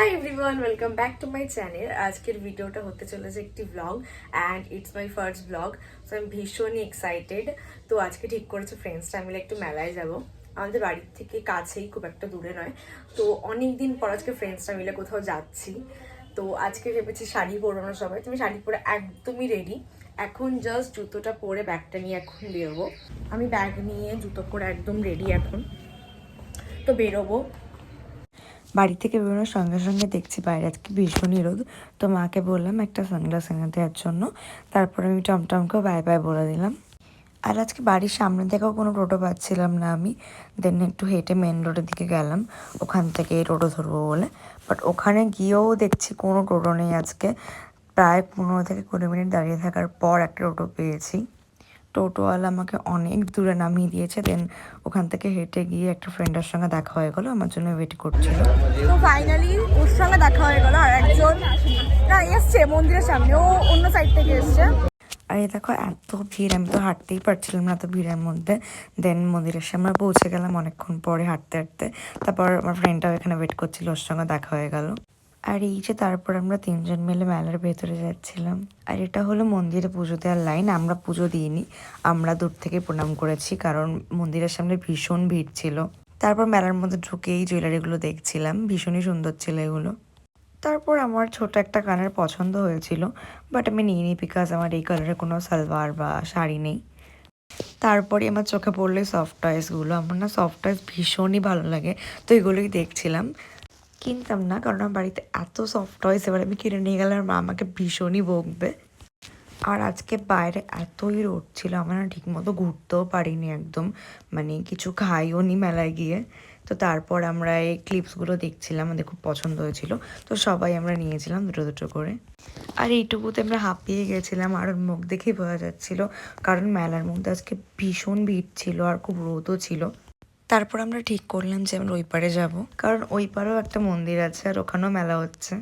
Hi everyone, welcome back to my channel. আজকের ভিডিওটা হতে চলেছে একটি blog and it's my first blog. So আমি ভীষণই এক্সাইটেড। তো আজকে ঠিক করেছে ফ্রেন্ডসরা মিলে একটু মেলায় যাব। আমাদের বাড়ির থেকে কাছেই, খুব একটা দূরে নয়। তো অনেক দিন পর আজকে ফ্রেন্ডসরা মিলে কোথাও যাচ্ছি। তো আজকে ভেবেছি শাড়ি পরবো না সবাই, তুমি শাড়ি পরে একদমই রেডি। এখন জাস্ট জুতোটা পরে ব্যাগটা নিয়ে এখন বেরোবো। আমি ব্যাগ নিয়ে জুতো পরে একদম রেডি এখন। তো বেরোবো। বাড়ি থেকে বেরোনোর সঙ্গে সঙ্গে দেখছি বাইরে আজকে ভীষণই রোদ। তো মাকে বললাম একটা সানগ্লাস এনে দেওয়ার জন্য। তারপর আমি টমটমকেও বাই বাই বলে দিলাম। আর আজকে বাড়ির সামনে থেকেও কোনো টোটো পাচ্ছিলাম না আমি। দেন একটু হেঁটে মেন রোডের দিকে গেলাম, ওখান থেকে টোটো ধরবো বলে। বাট ওখানে গিয়েও দেখছি কোনো টোটো নেই আজকে। প্রায় 15 থেকে 20 মিনিট দাঁড়িয়ে থাকার পর একটা টোটো পেয়েছি। টোটোওয়ালা আমাকে অনেক দূরে নামিয়ে দিয়েছে। দেন ওখান থেকে হেঁটে গিয়ে একটা ফ্রেন্ডের সঙ্গে দেখা হয়ে গেলো, আমার জন্য ওয়েট করছিল। তো ফাইনালি ওর সঙ্গে দেখা হয়ে গেল। আর একজন না এসছে মন্দিরের সামনে, ও অন্য সাইড থেকে এসছে। আর এই দেখো এত ভিড়, আমি তো হাঁটতেই পারছিলাম না এত ভিড়ের মধ্যে। দেন মন্দিরের সামনে পৌঁছে গেলাম অনেকক্ষণ পরে হাঁটতে হাঁটতে। তারপর আমার ফ্রেন্ডটাও এখানে ওয়েট করছিল, ওর সঙ্গে দেখা হয়ে গেল। আর এই যে তারপর আমরা 3জন মিলে মেলার ভেতরে যাচ্ছিলাম। আর এটা হলো মন্দিরে পুজো দেওয়ার লাইন। আমরা পুজো দিইনি, আমরা দূর থেকে প্রণাম করেছি, কারণ মন্দিরের সামনে ভীষণ ভিড় ছিল। তারপর মেলার মধ্যে ঢুকে এই জুয়েলারিগুলো দেখছিলাম, ভীষণই সুন্দর ছিল এগুলো। তারপর আমার ছোট একটা কানের পছন্দ হয়েছিল, বাট আমি নিইনি বিকজ আমার এই কালারের কোনো সালোয়ার বা শাড়ি নেই। তারপরে আমার চোখে পড়লো সফট টয়েসগুলো। আমার না সফট টয়েস ভীষণই ভালো লাগে, তো এগুলোই দেখছিলাম। কিনতাম না, কারণ আমার বাড়িতে এত সফট টয়েস, এবার আমি কিনে নিয়ে গেলে আমার মা আমাকে ভীষণই বকবে। আর আজকে বাইরে এতই রোদ ছিল, আমরা না ঠিক মতো ঘুরতেও পারিনি একদম, মানে কিছু খাইও নি মেলায় গিয়ে। তো তারপর আমরা এই ক্লিপসগুলো দেখছিলাম, আমাদের খুব পছন্দ হয়েছিল, তো সবাই আমরা নিয়েছিলাম দুটো দুটো করে। আর এইটুকুতে আমরা হাঁপিয়ে গেছিলাম, আর ওর মুখ দেখেই বোঝা যাচ্ছিল, কারণ মেলার মধ্যে আজকে ভীষণ ভিড় ছিল আর খুব রোদও ছিল। তারপর আমরা ঠিক করলাম যে আমরা ওই পারে যাবো, কারণ ওই পারেও একটা মন্দির আছে আর ওখানেও মেলা হচ্ছে।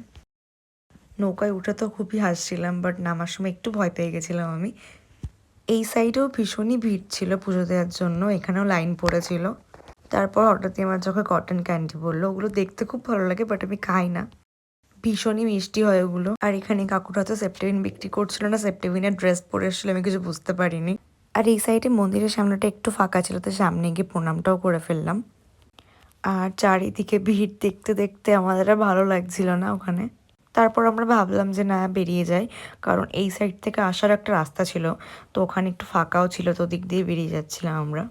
নৌকায় উঠে তো খুবই হাসছিলাম, বাট নামার সময় একটু ভয় পেয়ে গেছিলাম আমি। এই সাইডেও ভীষণই ভিড় ছিল পুজো দেওয়ার জন্য, এখানেও লাইন পড়েছিল। তারপর হঠাৎই আমার চোখে কটন ক্যান্ডি বললো, ওগুলো দেখতে খুব ভালো লাগে বাট আমি খাই না, ভীষণই মিষ্টি হয় ওগুলো। আর এখানে কাকুরা তো সেপ্টেভিন বিক্রি করছিল না, সেপ্টেভিনের ড্রেস পরে এসেছিল, আমি কিছু বুঝতে পারিনি। আর এই সাইডে মন্দিরের সামনেটা একটু ফাঁকা ছিল, তো সামনে গিয়ে প্রণামটাও করে ফেললাম। আর চারিদিকে ভিড় দেখতে দেখতে আমাদের আর ভালো লাগছিল না ওখানে। তারপর আমরা ভাবলাম যে না, বেরিয়ে যাই, কারণ এই সাইড থেকে আসার একটা রাস্তা ছিল, তো ওখানে একটু ফাঁকাও ছিল, তো দিক দিয়ে বেরিয়ে যাচ্ছিলাম আমরা।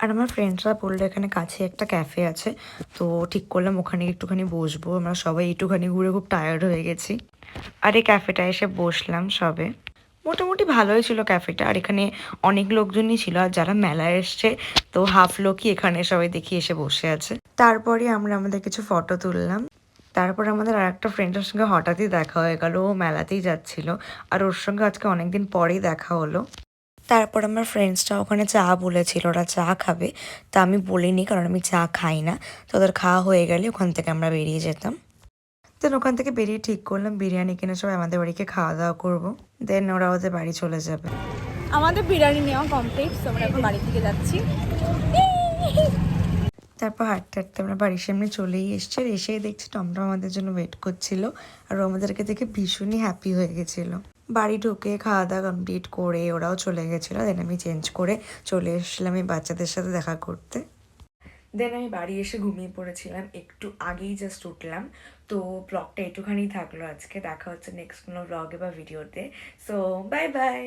আর আমার ফ্রেন্ডসরা বললো এখানে কাছে একটা ক্যাফে আছে, তো ঠিক করলাম ওখানে একটুখানি বসবো। আমরা সবাই একটুখানি ঘুরে খুব টায়ার্ড হয়ে গেছি, আর এই ক্যাফেটায় এসে বসলাম সবে। মোটামুটি ভালোই ছিল ক্যাফেটা, আর এখানে অনেক লোকজনই ছিল, আর যারা মেলায় এসছে তো হাফ লোকই এখানে সবাই দেখি এসে বসে আছে। তারপরে আমরা আমাদের কিছু ফটো তুললাম। তারপর আমাদের আর একটা ফ্রেন্ডের সঙ্গে হঠাৎই দেখা হয়ে গেল, ও মেলাতেই যাচ্ছিল, আর ওর সঙ্গে আজকে অনেকদিন পরেই দেখা হলো। তারপর আমার ফ্রেন্ডসরা ওখানে চা বলেছিল, ওরা চা খাবে, তা আমি বলিনি কারণ আমি চা খাই না। তো ওদের খাওয়া হয়ে গেলে ওখান থেকে আমরা বেরিয়ে যেতাম। দেন ওখান থেকে বেরিয়ে ঠিক করলাম বিরিয়ানি কিনে সবাই আমাদের বাড়িকে খাওয়া দাওয়া করবো, দেন ওরা ওদের বাড়ি চলে যাবে। আমাদের বিরিয়ানি নেওয়া কমপ্লিট, আমরা এখন বাড়ির দিকে যাচ্ছি। তারপর হাঁটতে হাঁটতে আমরা বাড়ির সামনে চলেই এসছি, আর এসেই দেখছি টমটম আমাদের জন্য ওয়েট করছিল, আর ও আমাদেরকে দেখে ভীষণই হ্যাপি হয়ে গেছিলো। বাড়ি ঢুকে খাওয়া দাওয়া কমপ্লিট করে ওরাও চলে গেছিলো, দেন আমি চেঞ্জ করে চলে এসেছিলাম এই বাচ্চাদের সাথে দেখা করতে। দেন আমি বাড়ি এসে ঘুমিয়ে পড়েছিলাম, একটু আগেই জাস্ট উঠলাম। তো ব্লগটা একটুখানি থাকলো আজকে, দেখা হচ্ছে নেক্সট কোনো ব্লগে বা ভিডিওতে। So bye bye.